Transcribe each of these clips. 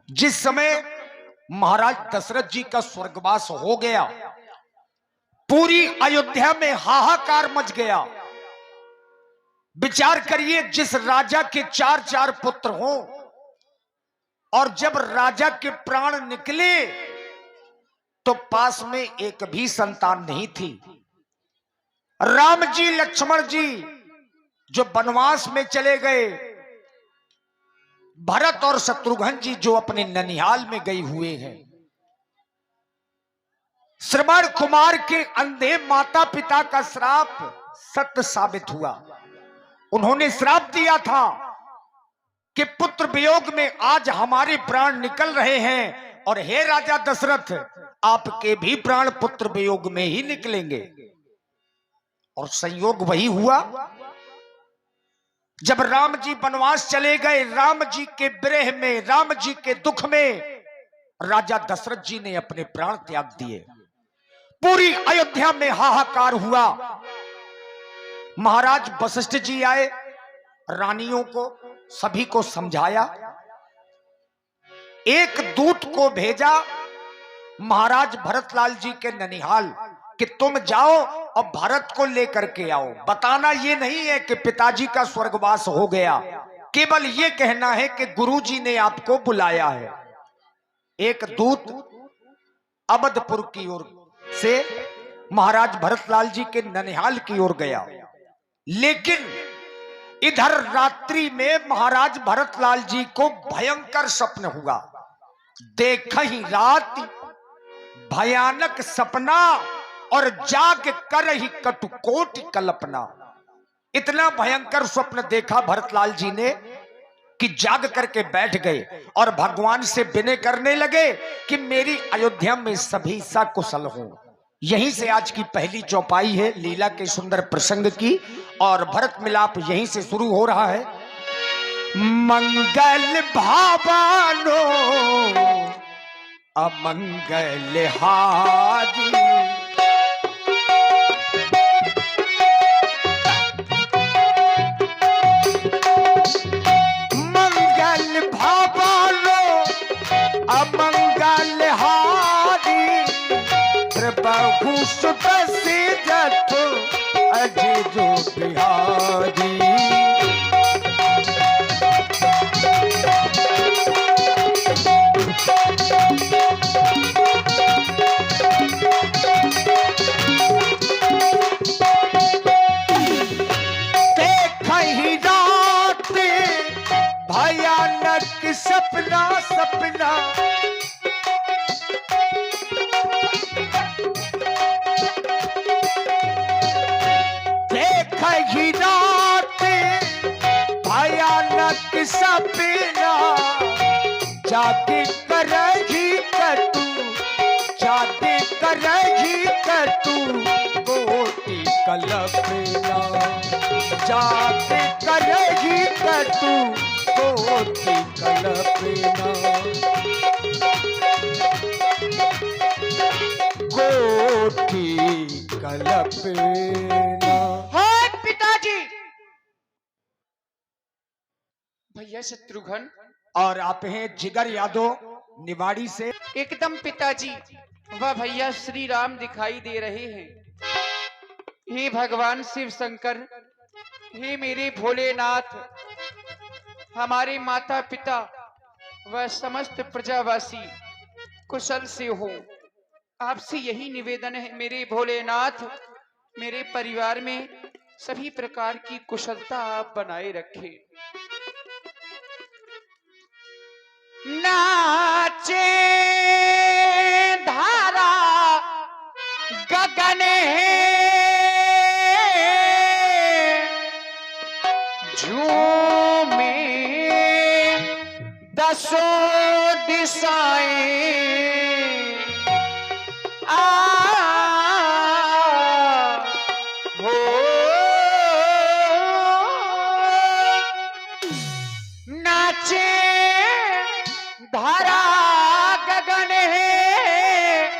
जिस समय महाराज दशरथ जी का स्वर्गवास हो गया, पूरी अयोध्या में हाहाकार मच गया। विचार करिए, जिस राजा के चार चार पुत्र हों और जब राजा के प्राण निकले तो पास में एक भी संतान नहीं थी। राम जी लक्ष्मण जी जो वनवास में चले गए, भरत और शत्रुघ्न जी जो अपने ननिहाल में गए हुए हैं, श्रवण कुमार के अंधे माता पिता का श्राप सत्य साबित हुआ। उन्होंने श्राप दिया था कि पुत्र वियोग में आज हमारे प्राण निकल रहे हैं और हे राजा दशरथ, आपके भी प्राण पुत्र वियोग में ही निकलेंगे। और संयोग वही हुआ। जब राम जी वनवास चले गए, राम जी के विरह में, राम जी के दुख में राजा दशरथ जी ने अपने प्राण त्याग दिए। पूरी अयोध्या में हाहाकार हुआ। महाराज वशिष्ठ जी आए, रानियों को सभी को समझाया। एक दूत को भेजा महाराज भरतलाल जी के ननिहाल कि तुम जाओ और भरत को लेकर के आओ। बताना ये नहीं है कि पिताजी का स्वर्गवास हो गया, केवल ये कहना है कि गुरुजी ने आपको बुलाया है। एक दूत अवधपुर की ओर से महाराज भरतलाल जी के ननिहाल की ओर गया, लेकिन इधर रात्रि में महाराज भरतलाल जी को भयंकर स्वप्न हुआ। देखा ही रात भयानक सपना और जाग कर ही कटुकोटि कल्पना। इतना भयंकर स्वप्न देखा भरतलाल जी ने कि जाग करके बैठ गए और भगवान से विनय करने लगे कि मेरी अयोध्या में सभी सकुशल हों। यहीं से आज की पहली चौपाई है लीला के सुंदर प्रसंग की, और भरत मिलाप यहीं से शुरू हो रहा है। मंगल भावानो अमंगल हारी, मंगल भावानो अमंगल हारी, प्रभु सुत सिद्धत अजिजो बिहारी। भयानक सपना सपना, देख ही रात भयानक सपना, जाके करही कतू, जाके करही कतू कोटि कल्पना, जाके करही कतू कोटि कल्पना, कोटि कल्पना। हाय पिताजी। भैया शत्रुघ्न और आप हैं जिगर यादव निवाड़ी से। एकदम पिताजी। वह भैया श्री राम दिखाई दे रहे हैं। हे भगवान शिव शंकर, हे मेरे भोलेनाथ, हमारे माता पिता व समस्त प्रजावासी कुशल से हो। आपसे यही निवेदन है मेरे भोलेनाथ, मेरे परिवार में सभी प्रकार की कुशलता आप बनाए रखें। नाचे धारा गगन झूमे दसों दिशाएं, हो नाचे धारा गगन है,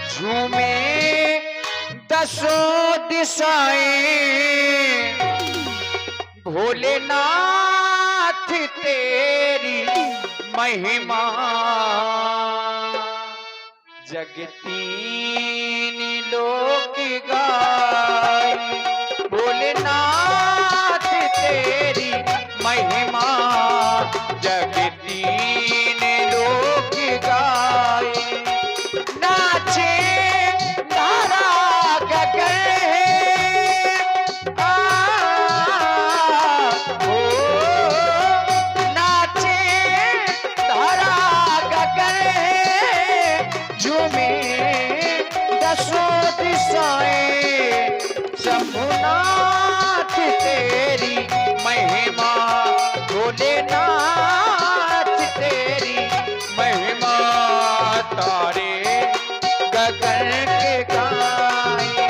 झूमे दसों दिशाएं, भोलेनाथ तेरी महिमा जगतीन लोक गाए। भोलेनाथ तेरी महिमा जगतीन लोक गाए। नाचे धारा गगन है, ओ नाचे धारा गगन है, झूमे दसों दिशाएं। शंभुनाथ तेरी महिमा, भोलेनाथ तेरी महिमा, तारे गगन के गाए।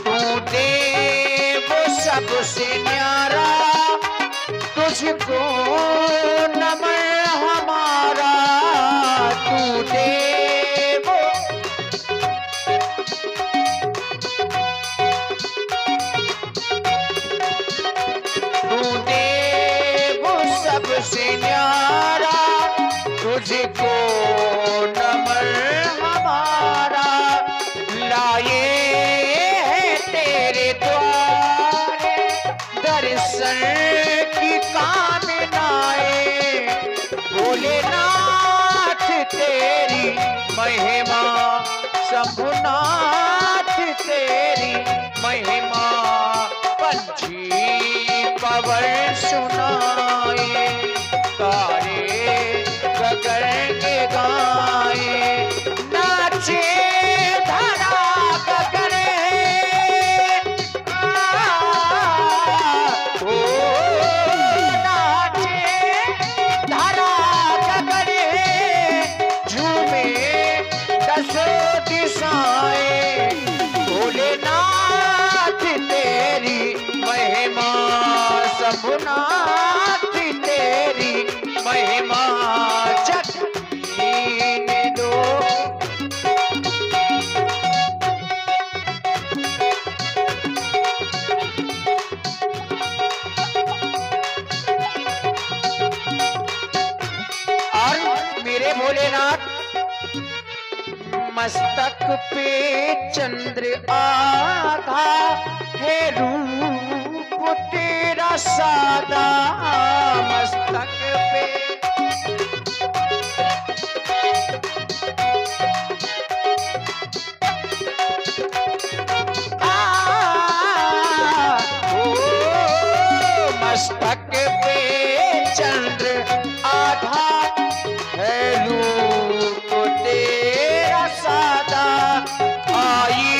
तू देव सबसे न्यारा, तुझको नमन हमारा। तू देव तू देव सबसे न्यारा, तुझको नमन हमारा। लाए हैं तेरे द्वारे दर्शन की कामनाएं। भोलेनाथ तेरी महिमा, शंभुनाथ तेरी महिमा, पंछी पवन सुनाए, तारे गगन के गाए। नाचे धरा गगन है, ओ नाचे धरा गगन है, झूमे दसों दिशाएं। भोलेनाथ तेरी महिमा, शंभुनाथ तेरी महिमा, जगतीन लोक। और मेरे भोलेनाथ, मस्तक पे चंद्र आधा है, रूप तेरा सादा। मस्तक पे ओ मस्तक पे चंद्र आधा है, रूप तेरा सादा। आई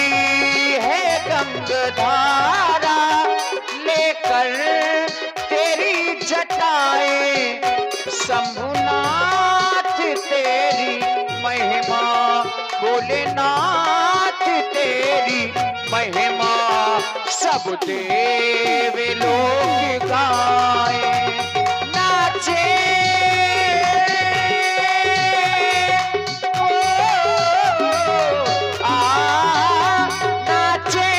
है गंगाधारा लेकर तेरी जटाएं। शंभुनाथ तेरी महिमा, भोलेनाथ तेरी महिमा, सब देव लोग गाए। नाचे नाचे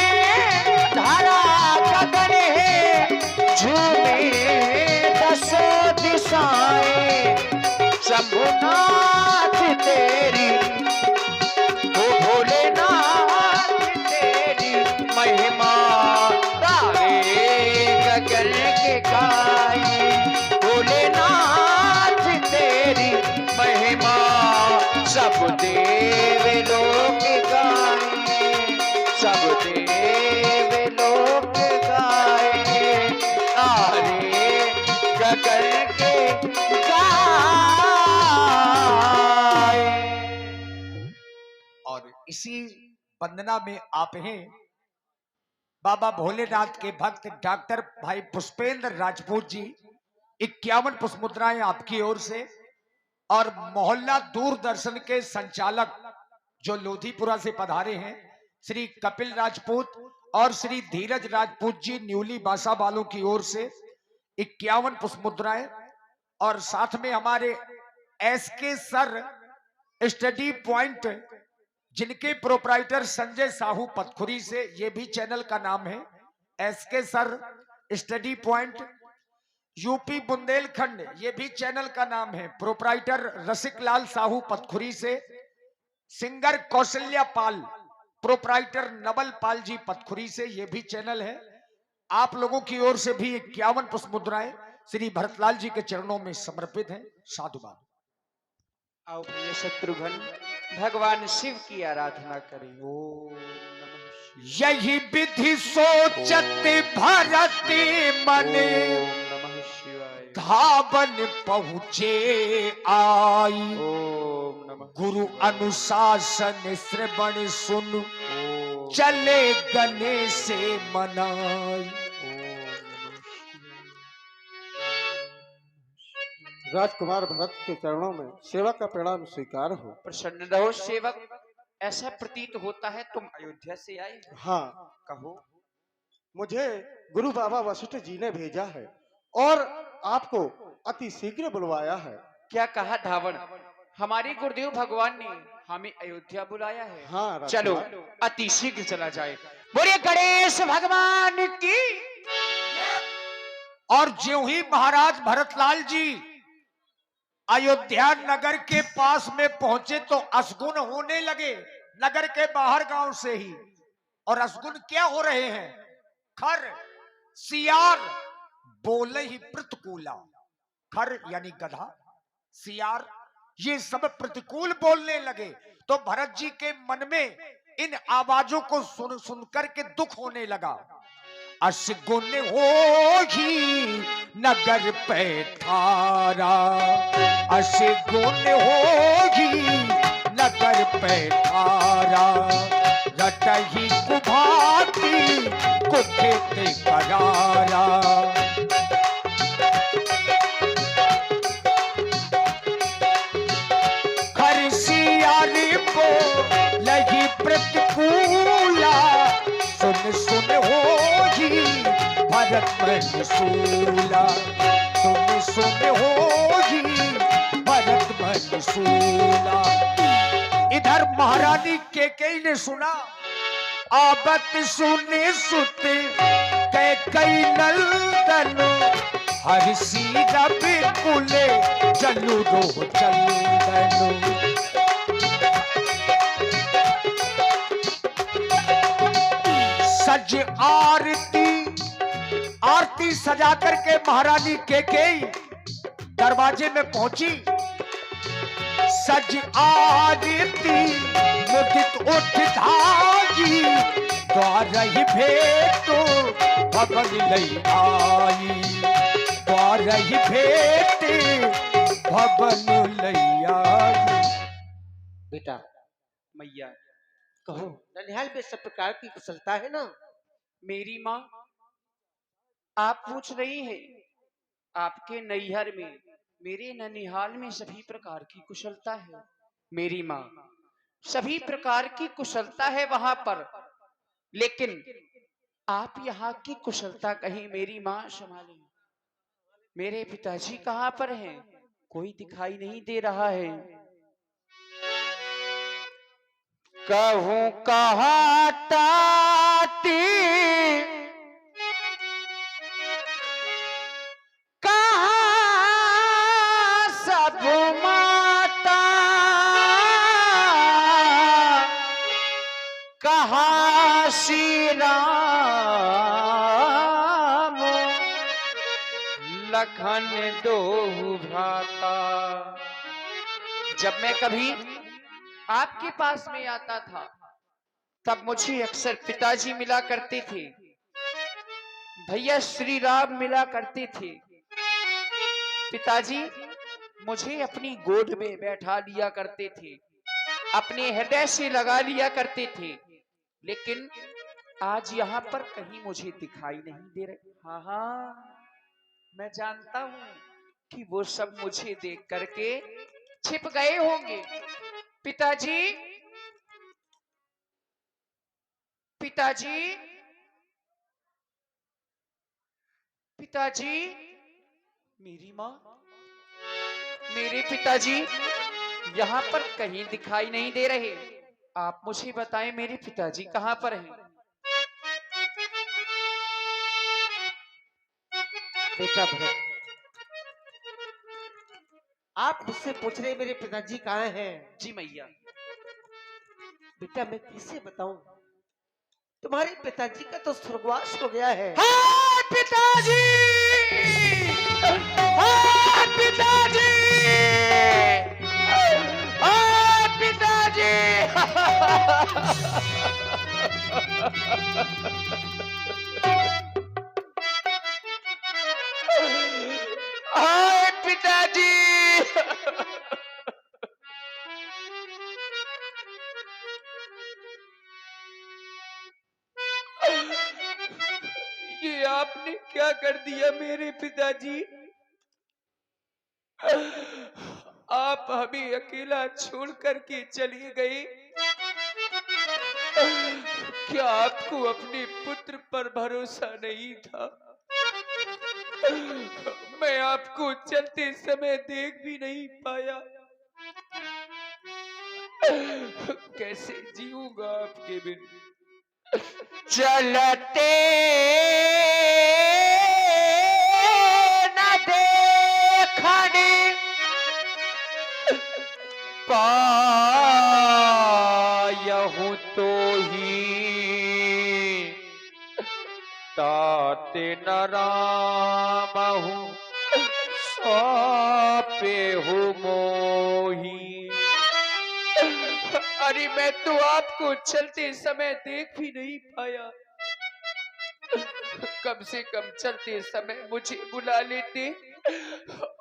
धारा गगन है, झूमे दसों दिशाएं। शंभुनाथ तेरी, ओ भोलेनाथ तेरी महिमा, तारे गगन के गाए। भोलेनाथ तेरी महिमा, सब देव लोग गाए, सब देव लोग गाए, तारे गगन के गाए। और इसी वंदना में आप हैं बाबा भोलेनाथ के भक्त डॉक्टर भाई पुष्पेंद्र राजपूत जी। 51 पुष्प मुद्राएं आपकी ओर से। और मोहल्ला दूरदर्शन के संचालक जो लोधीपुरा से पधारे हैं श्री कपिल राजपूत, और श्री धीरज राजपूत जी न्यूली बासा वालों की ओर से 51 पुष्प मुद्राएं, और साथ में हमारे एसके सर स्टडी पॉइंट जिनके प्रोप्राइटर संजय साहू पथखुरी से, ये भी चैनल का नाम है SK sir study point, UP Bundelkhand, ये भी चैनल का नाम है, प्रोप्राइटर रसिक लाल साहू पथखुरी से, सिंगर कौशल्या पाल, प्रोप्राइटर नवल पाल जी पथखुरी से, ये भी चैनल है। आप लोगों की ओर से भी 51 पुष्प मुद्राएं श्री भरतलाल जी के चरणों में समर्पित हैं। साधुवाद। आओ प्रिय शत्रुघ्न, भगवान शिव की आराधना करें। ओम नमः शिवाय। यही विधि सोचत भरत मन, ओम नमः शिवाय। धावन पहुँचे आई, ओम नमः गुरु अनुशासन श्रवण सुन, ओम चले गने से मनाई। राजकुमार भरत के चरणों में सेवा का प्रणाम स्वीकार हो। प्रसन्न रहो सेवक, ऐसा प्रतीत होता है तुम अयोध्या से आए हो। हाँ, कहो। मुझे गुरु बाबा वशिष्ठ जी ने भेजा है और आपको अति शीघ्र बुलवाया है। क्या कहा धावन? हमारे गुरुदेव भगवान ने हमें अयोध्या बुलाया है। हाँ, चलो राजकुमार। अति शीघ्र चला जाए। बोलिए गणेश भगवान की। और ज्यों ही महाराज भरतलाल जी अयोध्या नगर के पास में पहुंचे तो असगुन होने लगे, नगर के बाहर गांव से ही। और असगुन क्या हो रहे हैं? खर सियार बोले ही प्रतिकूला, खर यानी गधा, सियार, ये सब प्रतिकूल बोलने लगे। तो भरत जी के मन में इन आवाजों को सुन सुनकर के दुख होने लगा। असगुन होगी नगर पैठारा, असगुन होगी नगर पैठारा, रटही कुभाती कुखेते करारा। खरसियारी को लगी प्रतिकूला, सुन सुन होगी भरत मनसूला, सुन सुन होगी भरत मनसूला। इधर महारानी केकई ने सुना, आबत सुने सुत कैकई नंदन, हर्षी रवि कुले चलू रो चंदन। सज आरती, आरती सजा करके महारानी केकई दरवाजे में पहुंची। सज आरती मुदित उठ धागी, द्वार ही भेटो भवन लई आई, द्वार ही भेटे भवन लई आई। बेटा मैया, कहो, ननिहाल में सब प्रकार की कुशलता है ना? मेरी माँ, आप पूछ रही है आपके नैहर में, मेरे ननिहाल में सभी प्रकार की कुशलता है। मेरी माँ, सभी प्रकार की कुशलता है वहां पर, लेकिन आप यहाँ की कुशलता कहीं मेरी माँ संभाले। मेरे पिताजी कहाँ पर हैं? कोई दिखाई नहीं दे रहा है। कहूं कहाँ ताती, कहाँ सब माता, कहाँ श्री राम, लखन दो भ्राता। जब मैं कभी आपके पास में आता था तब मुझे अक्सर पिताजी मिला करते थे, भैया श्री राम मिला करते थे। पिताजी मुझे अपनी गोद में बैठा लिया करते थे, अपने हृदय से लगा लिया करते थे, लेकिन आज यहाँ पर कहीं मुझे दिखाई नहीं दे रहे। हाँ हाँ, मैं जानता हूँ कि वो सब मुझे देख करके छिप गए होंगे। पिताजी, पिताजी, पिताजी, मेरी माँ, मेरे पिताजी यहाँ पर कहीं दिखाई नहीं दे रहे। आप मुझे बताएं मेरे पिताजी कहाँ पर हैं? बेटा भरत, आप मुझसे पूछ रहे मेरे पिताजी कहाँ हैं? जी मैया। बेटा मैं किसे बताऊं, तुम्हारे पिताजी का तो स्वर्गवास हो गया है। हाँ पिताजी, हाँ पिताजी, हाँ पिताजी। हाँ पिताजी। ये आपने क्या कर दिया मेरे पिताजी? आप हमें अकेला छोड़ करके चले गए। क्या आपको अपने पुत्र पर भरोसा नहीं था? मैं आपको चलते समय देख भी नहीं पाया। कैसे जीऊंगा आपके बिन? चलते न देखने पायहूं तो ही ताते न रामहूं सौंपे हूं मोही। अरे मैं तो आपको चलते समय देख भी नहीं पाया। कम से कम चलते समय मुझे बुला लेते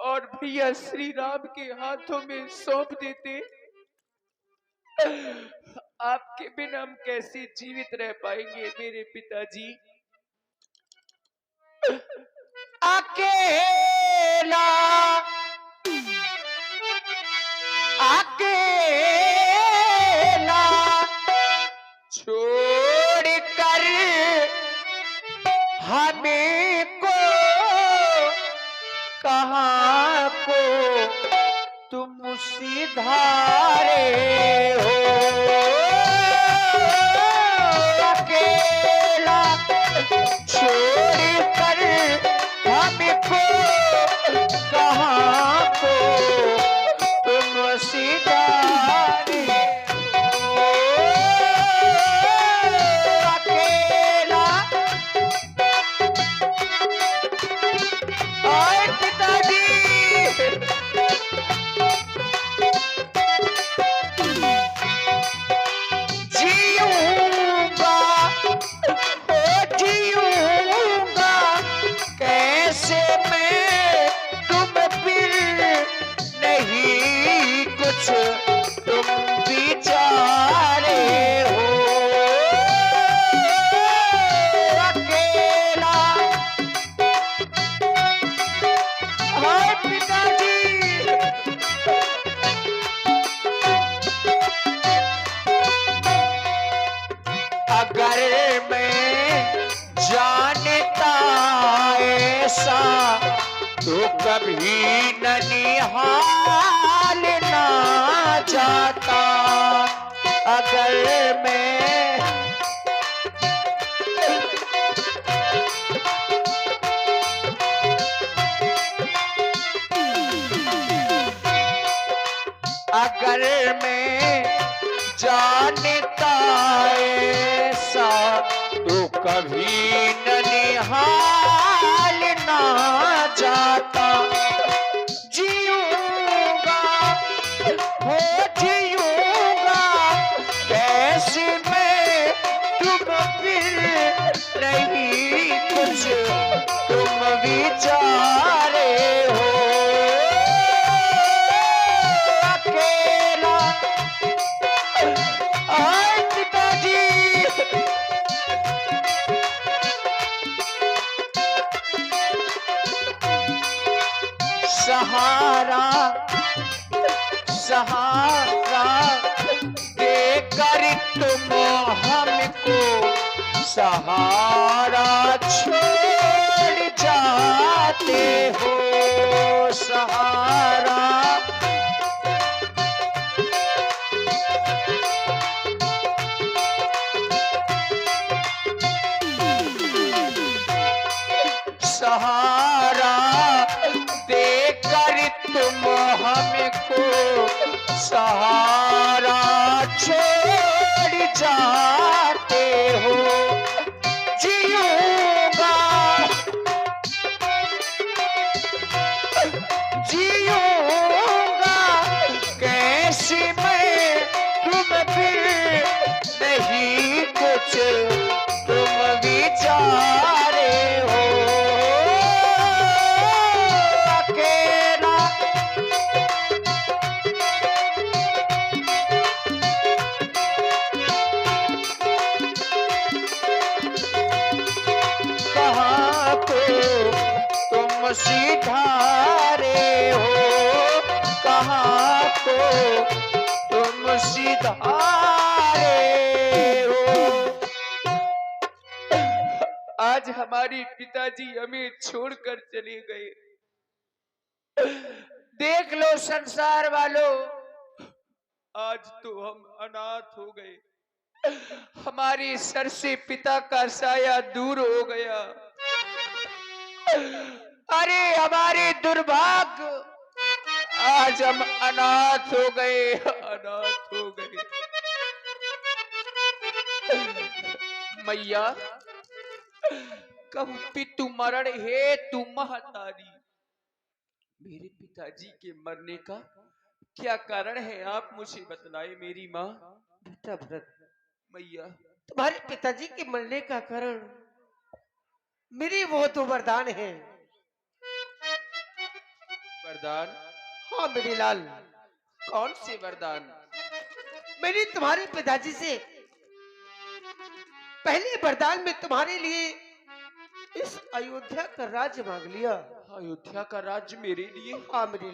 और भैया श्री राम के हाथों में सौंप देते। आपके बिना हम कैसे जीवित रह पाएंगे मेरे पिताजी? अकेला अकेला छोड़ कर हमें को कहाँ को तुम सिधारे हो। अकेला छोड़ कर हमको कहाँ को तुम सिधारे हो। अकेला आए पिताजी। जीऊंगा ओ जीऊंगा कैसे मैं तुम फिर नहीं कुछ तुम बिचारे हो। अकेला हाय पिताजी। अगर मैं जानता ऐसा तो कभी ननिहाल ना जाता। अगर मैं अगर मैं जानता ऐसा तो कभी ननिहाल ना जाता। जीऊंगा हो जीऊंगा कैसे मैं तुम फिर नहीं कुछ तुम विचारे हो। अकेला आए पिताजी। सहारा सहारा देकर तुम हमको सहारा छोड़ जा सहारा देकर तुम हमको सहारा छोड़ जाते हो। जीऊंगा जीऊंगा कैसे मैं तुम फिर नहीं कुछ तुम विचारे हो। अकेला कहाँ को तुम सिधारे हो, कहाँ को तुम सिधारे हो। आज हमारे पिताजी हमें छोड़कर चले गए। देख लो संसार वालों, आज तो हम अनाथ हो गए। हमारे सर से पिता का साया दूर हो गया। अरे हमारे दुर्भाग्य, आज हम अनाथ हो गए, अनाथ हो गए। मैया कब पितु मरण है तू महतारी। मेरे पिताजी के मरने का क्या कारण है, आप मुझे बतलाए मेरी माँ। बेटा भरत, मैया तुम्हारे पिताजी के मरने का कारण मेरी वो तो वरदान है। वरदान? हाँ मेरे लाल, कौन से वरदान? मैंने तुम्हारे पिताजी से पहले वरदान में तुम्हारे लिए इस अयोध्या का राज्य मांग लिया। अयोध्या का राज्य मेरे लिए? हाँ मेरी